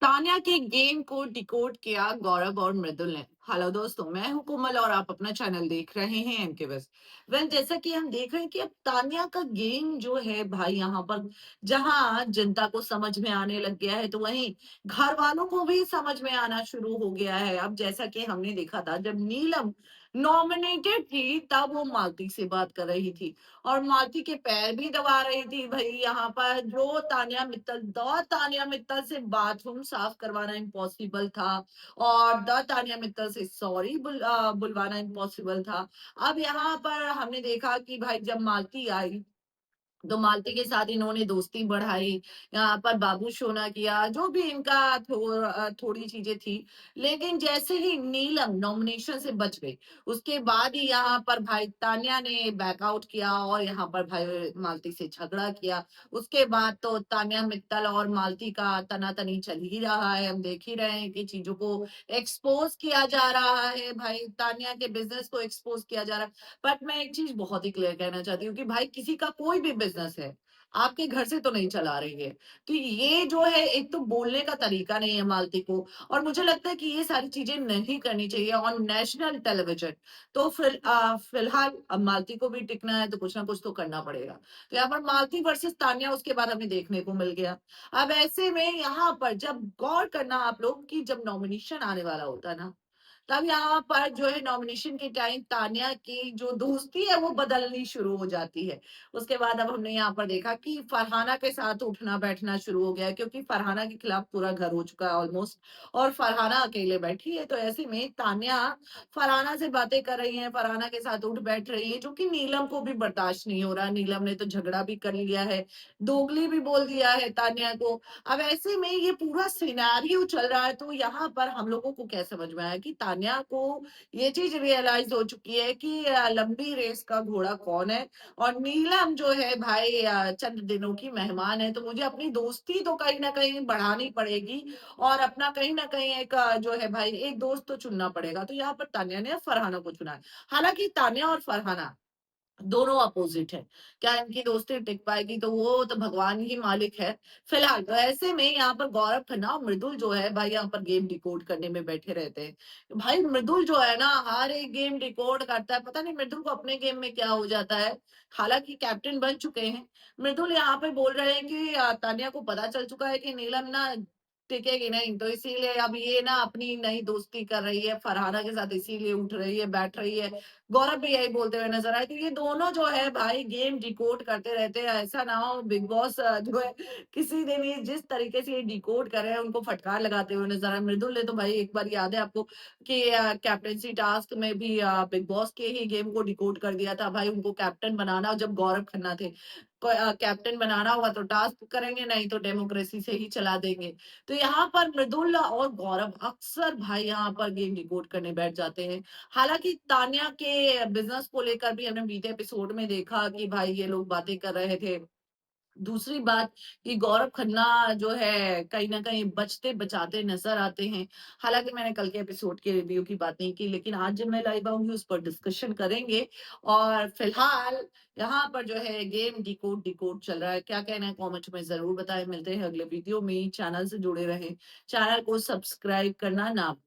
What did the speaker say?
तान्या के गेम को डिकोड किया गौरव और मृदुल ने। हेलो दोस्तों, मैं हूं कोमल और आप अपना चैनल देख रहे हैं एमके बस। जैसा कि हम देख रहे हैं कि अब तान्या का गेम जो है भाई यहाँ पर जहां जनता को समझ में आने लग गया है, तो वहीं घर वालों को भी समझ में आना शुरू हो गया है। अब जैसा कि हमने देखा था, जब नीलम नॉमिनेटेड थी तब वो मालती से बात कर रही थी और मालती के पैर भी दबा रही थी। भाई यहाँ पर जो तान्या मित्तल से बाथरूम साफ करवाना इम्पॉसिबल था और द तान्या मित्तल से सॉरी बुलवाना इम्पॉसिबल था। अब यहाँ पर हमने देखा कि भाई जब मालती आई तो मालती के साथ इन्होंने दोस्ती बढ़ाई, यहाँ पर बाबू सोना किया, जो भी इनका थोड़ी चीज़ें थी। लेकिन जैसे ही नीलम नॉमिनेशन से बच गई, उसके बाद ही यहाँ पर भाई तान्या ने बैकआउट किया और यहाँ पर भाई मालती से झगड़ा किया। उसके बाद तो तान्या मित्तल और मालती का तना-तनी चल ही रहा है। हम देख ही रहे हैं कि चीज़ों को एक्सपोज़ किया जा रहा है, भाई तान्या के बिज़नेस को एक्सपोज़ किया जा रहा है। बट मैं एक चीज़ बहुत ही क्लियर कहना चाहती हूँ कि भाई किसी का कोई भी बिज़नेस है, आपके घर से तो नहीं चला रही है। तो ये जो है एक तो बोलने का तरीका नहीं है मालती को और मुझे लगता है कि ये सारी चीज़ें नहीं करनी चाहिए ऑन नेशनल टेलीविज़न। तो फिलहाल अब मालती को भी टिकना है तो कुछ ना कुछ तो करना पड़ेगा। तो यहाँ पर मालती वर्सेस तान्या उसके बाद हमें देखने को मिल गया। अब ऐसे में यहाँ पर जब गौर करना आप लोग कि जब नॉमिनेशन आने वाला होता है ना, तब यहाँ पर जो है नॉमिनेशन के टाइम तान्या की जो दोस्ती है वो बदलनी शुरू हो जाती है। उसके बाद अब हमने यहाँ पर देखा कि फरहाना के साथ उठना-बैठना शुरू हो गया है क्योंकि फरहाना के खिलाफ पूरा घर हो चुका है ऑलमोस्ट और फरहाना अकेले बैठी है। तो ऐसे में तान्या फरहाना से बातें कर रही है, फरहाना के साथ उठ-बैठ रही है, जो कि नीलम को भी बर्दाश्त नहीं हो रहा। नीलम ने तो झगड़ा भी कर लिया है, दोगली भी बोल दिया है तान्या को। अब ऐसे में ये पूरा सिनेरियो चल रहा है तो यहाँ पर हम लोगों को क्या समझ में आया कि तान्या को ये चीज़ रियलाइज़ हो चुकी है कि लंबी रेस का घोड़ा कौन है और नीलम जो है भाई चंद दिनों की मेहमान है, तो मुझे अपनी दोस्ती तो कहीं न कहीं बढ़ानी पड़ेगी और अपना कहीं न कहीं एक जो है भाई एक दोस्त तो चुनना पड़ेगा। तो यहाँ पर तान्या ने फरहाना को चुना है। हालाँकि तान्या और फरहाना दोनों अपोजिट है। क्या इनकी दोस्ती टिक पाएगी तो वो तो भगवान ही मालिक है। फिलहाल तो ऐसे में यहाँ पर गौरव खन्ना और मृदुल जो है भाई यहाँ पर गेम डिकोड करने में बैठे रहते हैं। भाई मृदुल जो है ना हर एक गेम डिकोड करता है, पता नहीं मृदुल को अपने गेम में क्या हो जाता है। हालाँकि कैप्टन बन चुके हैं। मृदुल यहाँ पे बोल रहे हैं कि तान्या को पता चल चुका है कि नीलम ना टिकेगी नहीं, तो इसीलिए अब ये ना अपनी नई दोस्ती कर रही है, फरहाना के साथ इसीलिए उठ रही है, बैठ रही है। गौरव भी यही बोलते हुए नज़र आए, तो ये दोनों जो है भाई गेम डिकोड करते रहते हैं। ऐसा ना हो बिग बॉस जो है किसी दिन ये जिस तरीके से ये डिकोड कर रहे हैं उनको फटकार लगाते हुए नज़र आए। मृदुल ने तो भाई एक बार याद है आपको कि कैप्टेंसी टास्क में भी बिग बॉस के ही गेम को डिकोड कर दिया था। भाई उनको कैप्टन बनाना जब गौरव खन्ना थे। कैप्टन बनाना होगा तो टास्क करेंगे, नहीं तो डेमोक्रेसी से ही चला देंगे। तो यहाँ पर मृदुल और गौरव अक्सर भाई यहाँ पर गेम डिकोड करने बैठ जाते हैं। हालाँकि तान्या के बिज़नेस को लेकर भी हमने बीते एपिसोड में देखा कि भाई ये लोग बातें कर रहे थे। दूसरी बात कि गौरव खन्ना जो है कहीं न कहीं बचते-बचाते नज़र आते हैं। हालाँकि मैंने कल के एपिसोड के रिव्यू की बात नहीं की, लेकिन आज जब मैं लाइव आऊँगी उस पर डिस्कशन करेंगे और फिलहाल यहाँ पर जो है गेम डिकोड डिकोड चल रहा है। क्या कहना है कमेंट में ज़रूर बताएँ। मिलते हैं अगले वीडियो में। चैनल से जुड़े रहें। चैनल को सब्सक्राइब करना ना